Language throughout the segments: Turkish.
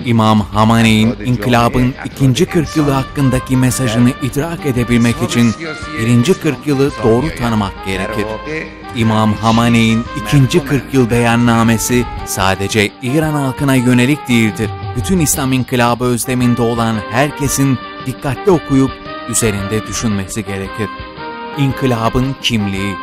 İmam Hamane'in inkılabın ikinci 40 yılı hakkındaki mesajını idrak edebilmek için birinci 40 yılı doğru tanımak gerekir. İmam Hamane'in ikinci 40 yıl beyannamesi sadece İran halkına yönelik değildir. Bütün İslam inkılabı özleminde olan herkesin dikkatli okuyup üzerinde düşünmesi gerekir. İnkılabın kimliği.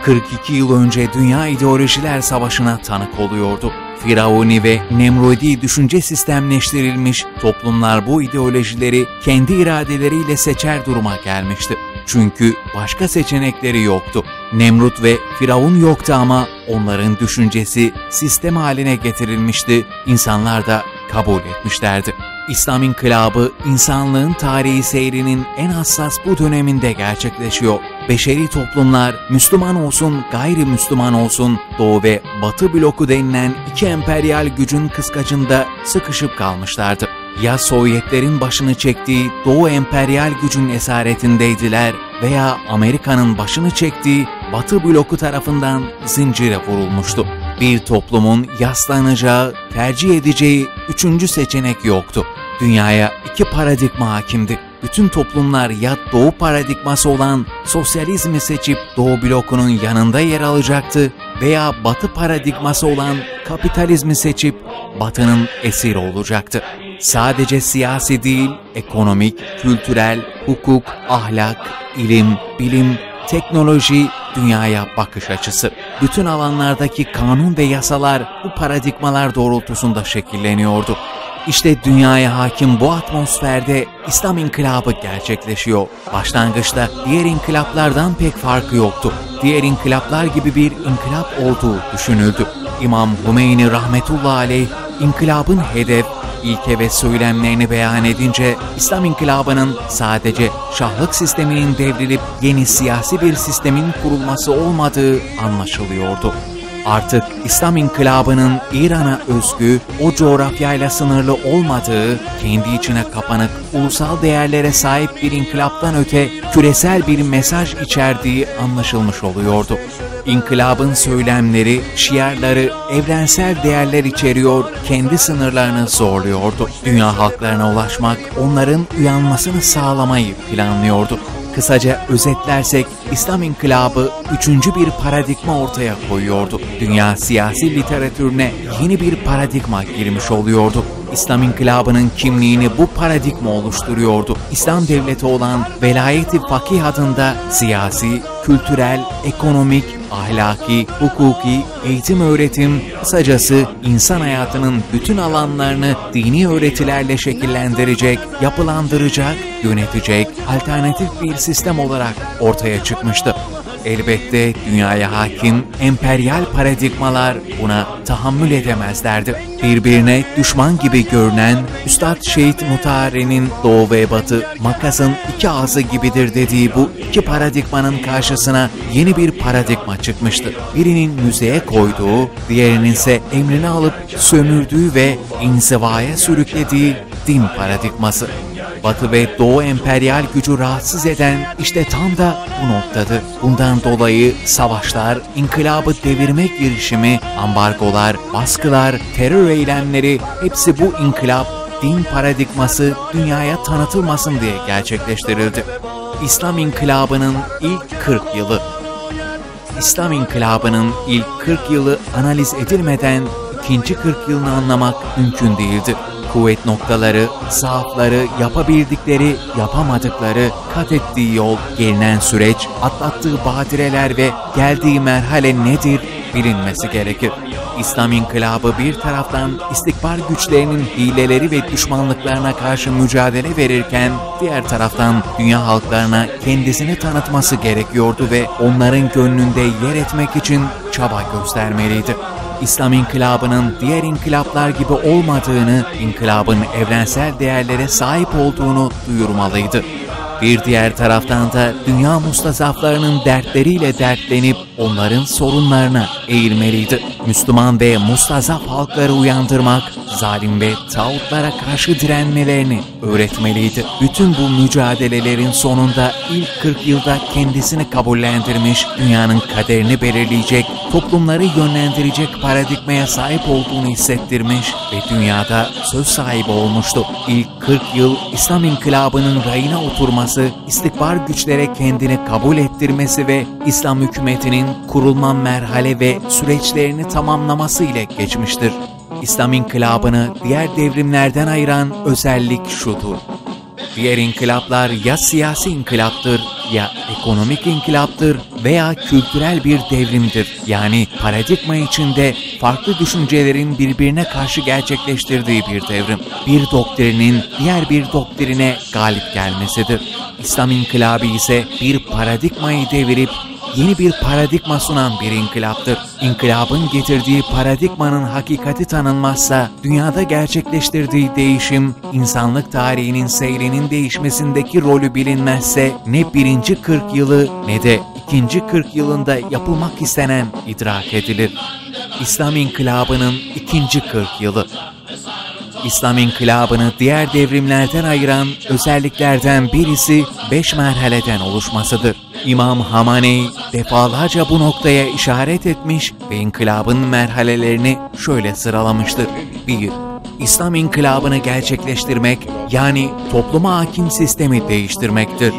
42 yıl önce dünya ideolojiler savaşına tanık oluyordu. Firavuni ve Nemrudi düşünce sistemleştirilmiş toplumlar bu ideolojileri kendi iradeleriyle seçer duruma gelmişti. Çünkü başka seçenekleri yoktu. Nemrut ve Firavun yoktu ama onların düşüncesi sistem haline getirilmişti, insanlar da kabul etmişlerdi. İslam inkılabı, insanlığın tarihi seyrinin en hassas bu döneminde gerçekleşiyor. Beşeri toplumlar, Müslüman olsun, gayrimüslim olsun, Doğu ve Batı bloku denilen iki emperyal gücün kıskacında sıkışıp kalmışlardı. Ya Sovyetlerin başını çektiği Doğu emperyal gücün esaretindeydiler veya Amerika'nın başını çektiği Batı bloku tarafından zincire vurulmuştu. Bir toplumun yaslanacağı, tercih edeceği üçüncü seçenek yoktu. Dünyaya iki paradigma hakimdi. Bütün toplumlar ya Doğu paradigması olan sosyalizmi seçip Doğu blokunun yanında yer alacaktı veya Batı paradigması olan kapitalizmi seçip Batı'nın esiri olacaktı. Sadece siyasi değil, ekonomik, kültürel, hukuk, ahlak, ilim, bilim, teknoloji, dünyaya bakış açısı. Bütün alanlardaki kanun ve yasalar bu paradigmalar doğrultusunda şekilleniyordu. İşte dünyaya hakim bu atmosferde İslam inkılabı gerçekleşiyor. Başlangıçta diğer inkılaplardan pek farkı yoktu. Diğer inkılaplar gibi bir inkılap olduğu düşünüldü. İmam Hümeyni rahmetullahi aleyh, inkılabın hedef, ilke ve söylemlerini beyan edince İslam inkılabının sadece şahlık sisteminin devrilip yeni siyasi bir sistemin kurulması olmadığı anlaşılıyordu. Artık İslam inkılabının İran'a özgü, o coğrafyayla sınırlı olmadığı, kendi içine kapanık, ulusal değerlere sahip bir inkılaptan öte küresel bir mesaj içerdiği anlaşılmış oluyordu. İnkılabın söylemleri, şiarları evrensel değerler içeriyor, kendi sınırlarını zorluyordu. Dünya halklarına ulaşmak, onların uyanmasını sağlamayı planlıyordu. Kısaca özetlersek İslam inkılabı üçüncü bir paradigma ortaya koyuyordu. Dünya siyasi literatürüne yeni bir paradigma girmiş oluyordu. İslam inkılabının kimliğini bu paradigma oluşturuyordu. İslam devleti olan Velayet-i Fakih adında siyasi, kültürel, ekonomik, ahlaki, hukuki, eğitim öğretim, kısacası insan hayatının bütün alanlarını dini öğretilerle şekillendirecek, yapılandıracak, yönetecek alternatif bir sistem olarak ortaya çıkmıştı. Elbette dünyaya hakim emperyal paradigmalar buna tahammül edemezlerdi. Birbirine düşman gibi görünen Üstad Şehit Mutahhari'nin Doğu ve Batı makasın iki ağzı gibidir dediği bu iki paradigmanın karşısına yeni bir paradigma çıkmıştı. Birinin müzeye koyduğu, diğerinin ise emrini alıp sömürdüğü ve inzivaya sürüklediği din paradigması. Batı ve Doğu emperyal gücü rahatsız eden işte tam da bu noktadı. Bundan dolayı savaşlar, inkılabı devirme girişimi, ambargolar, baskılar, terör eylemleri hepsi bu inkılap, din paradigması dünyaya tanıtılmasın diye gerçekleştirildi. İslam inkılabının ilk 40 yılı. İslam inkılabının ilk 40 yılı analiz edilmeden ikinci 40 yılını anlamak mümkün değildi. Kuvvet noktaları, zaafları, yapabildikleri, yapamadıkları, kat ettiği yol, gelinen süreç, atlattığı badireler ve geldiği merhale nedir bilinmesi gerekir. İslam inkılabı bir taraftan istikbar güçlerinin hileleri ve düşmanlıklarına karşı mücadele verirken, diğer taraftan dünya halklarına kendisini tanıtması gerekiyordu ve onların gönlünde yer etmek için çaba göstermeliydi. İslam inkılabının diğer inkılaplar gibi olmadığını, inkılabın evrensel değerlere sahip olduğunu duyurmalıydı. Bir diğer taraftan da dünya mustazaflarının dertleriyle dertlenip onların sorunlarına eğilmeliydi. Müslüman ve mustazaf halkları uyandırmak, zalim ve tağutlara karşı direnmelerini öğretmeliydi. Bütün bu mücadelelerin sonunda ilk 40 yılda kendisini kabullendirmiş, dünyanın kaderini belirleyecek, toplumları yönlendirecek paradigmaya sahip olduğunu hissettirmiş ve dünyada söz sahibi olmuştu. İlk 40 yıl İslam inkılabının rayına oturması, istikbar güçlere kendini kabul ettirmesi ve İslam hükümetinin kurulma merhale ve süreçlerini tamamlaması ile geçmiştir. İslam inkılabını diğer devrimlerden ayıran özellik şudur: diğer inkılaplar ya siyasi inkılaptır, ya ekonomik inkılaptır veya kültürel bir devrimdir. Yani paradigma içinde farklı düşüncelerin birbirine karşı gerçekleştirdiği bir devrim. Bir doktrinin diğer bir doktrine galip gelmesidir. İslam inkılabı ise bir paradigmayı devirip yeni bir paradigma sunan bir inkılaptır. İnkılabın getirdiği paradigmanın hakikati tanınmazsa, dünyada gerçekleştirdiği değişim, insanlık tarihinin seyrinin değişmesindeki rolü bilinmezse, ne birinci 40 yılı ne de ikinci 40 yılında yapılmak istenen idrak edilir. İslam inkılabının ikinci 40 yılı. İslam inkılabını diğer devrimlerden ayıran özelliklerden birisi 5 merhaleden oluşmasıdır. İmam Hamenei defalarca bu noktaya işaret etmiş ve inkılabın merhalelerini şöyle sıralamıştır. 1. İslam inkılabını gerçekleştirmek, yani topluma hakim sistemi değiştirmektir.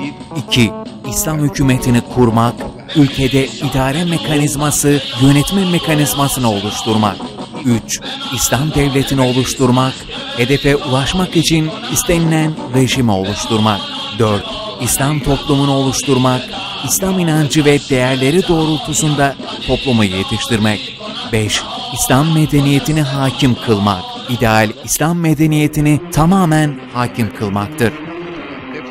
2. İslam hükümetini kurmak, ülkede idare mekanizması, yönetme mekanizmasını oluşturmak. 3. İslam devletini oluşturmak, hedefe ulaşmak için istenilen rejimi oluşturmak. 4. İslam toplumunu oluşturmak, İslam inancı ve değerleri doğrultusunda toplumu yetiştirmek. 5. İslam medeniyetini hakim kılmak, ideal İslam medeniyetini tamamen hakim kılmaktır.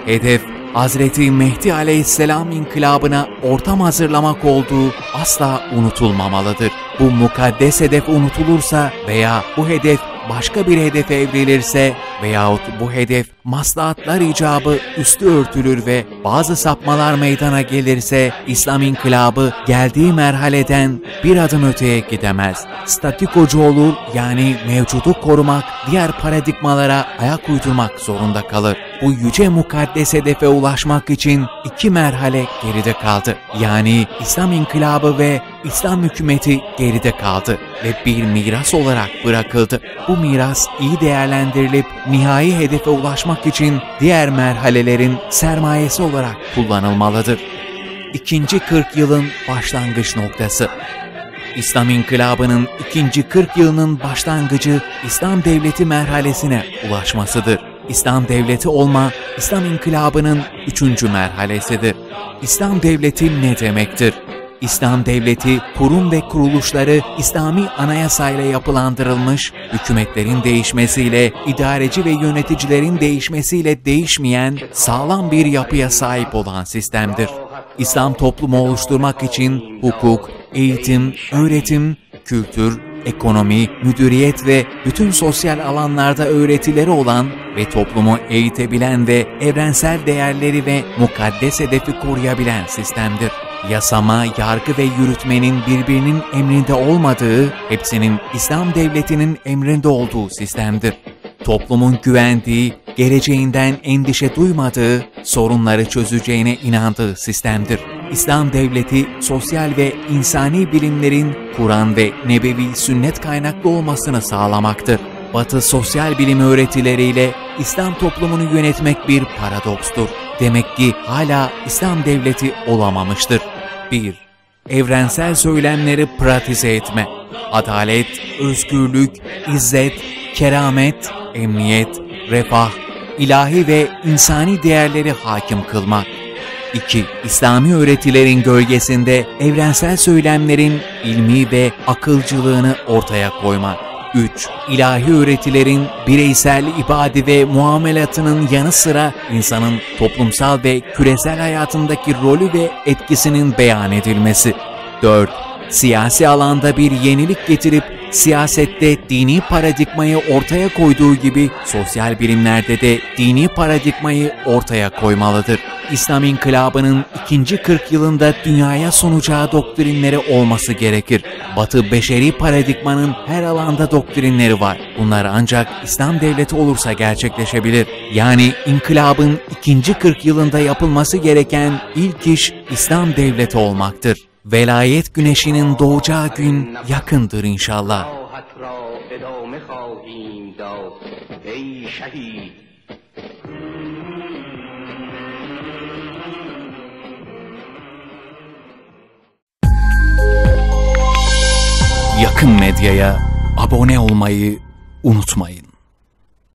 Hedef, Hazreti Mehdi Aleyhisselam inkılabına ortam hazırlamak olduğu asla unutulmamalıdır. Bu mukaddes hedef unutulursa veya bu hedef başka bir hedefe evrilirse veyahut bu hedef maslahatlar icabı üstü örtülür ve bazı sapmalar meydana gelirse İslam inkılabı geldiği merhaleden bir adım öteye gidemez. Statikocu olur, yani mevcudu korumak, diğer paradigmalara ayak uydurmak zorunda kalır. Bu yüce mukaddes hedefe ulaşmak için 2 merhale geride kaldı. Yani İslam inkılabı ve İslam hükümeti geride kaldı ve bir miras olarak bırakıldı. Bu miras iyi değerlendirilip nihai hedefe ulaşmak için diğer merhalelerin sermayesi olarak kullanılmalıdır. İkinci 40 yılın başlangıç noktası. İslam inkılabının ikinci 40 yılının başlangıcı İslam devleti merhalesine ulaşmasıdır. İslam devleti olma, İslam inkılabının 3. merhalesidir. İslam devleti ne demektir? İslam devleti, kurum ve kuruluşları İslami anayasayla yapılandırılmış, hükümetlerin değişmesiyle, idareci ve yöneticilerin değişmesiyle değişmeyen, sağlam bir yapıya sahip olan sistemdir. İslam toplumu oluşturmak için hukuk, eğitim, öğretim, kültür, ekonomi, müdüriyet ve bütün sosyal alanlarda öğretileri olan ve toplumu eğitebilen ve evrensel değerleri ve mukaddes hedefi koruyabilen sistemdir. Yasama, yargı ve yürütmenin birbirinin emrinde olmadığı, hepsinin İslam devletinin emrinde olduğu sistemdir. Toplumun güvendiği, geleceğinden endişe duymadığı, sorunları çözeceğine inandığı sistemdir. İslam devleti, sosyal ve insani bilimlerin Kur'an ve Nebevi sünnet kaynaklı olmasını sağlamaktır. Batı sosyal bilim öğretileriyle İslam toplumunu yönetmek bir paradokstur. Demek ki hala İslam devleti olamamıştır. 1. Evrensel söylemleri pratize etme. Adalet, özgürlük, izzet, keramet, emniyet, refah, ilahi ve insani değerleri hakim kılmak. 2. İslami öğretilerin gölgesinde evrensel söylemlerin ilmi ve akılcılığını ortaya koymak. 3. İlahi öğretilerin bireysel ibade ve muamelatının yanı sıra insanın toplumsal ve küresel hayatındaki rolü ve etkisinin beyan edilmesi. 4. Siyasi alanda bir yenilik getirip Siyasette dini paradigmayı ortaya koyduğu gibi sosyal bilimlerde de dini paradigmayı ortaya koymalıdır. İslam İnkılabı'nın ikinci 40 yılında dünyaya sunacağı doktrinleri olması gerekir. Batı beşeri paradigmanın her alanda doktrinleri var. Bunlar ancak İslam devleti olursa gerçekleşebilir. Yani inkılabın ikinci 40 yılında yapılması gereken ilk iş İslam devleti olmaktır. Velayet güneşinin doğacağı gün yakındır inşallah. Yakın Medya'ya abone olmayı unutmayın.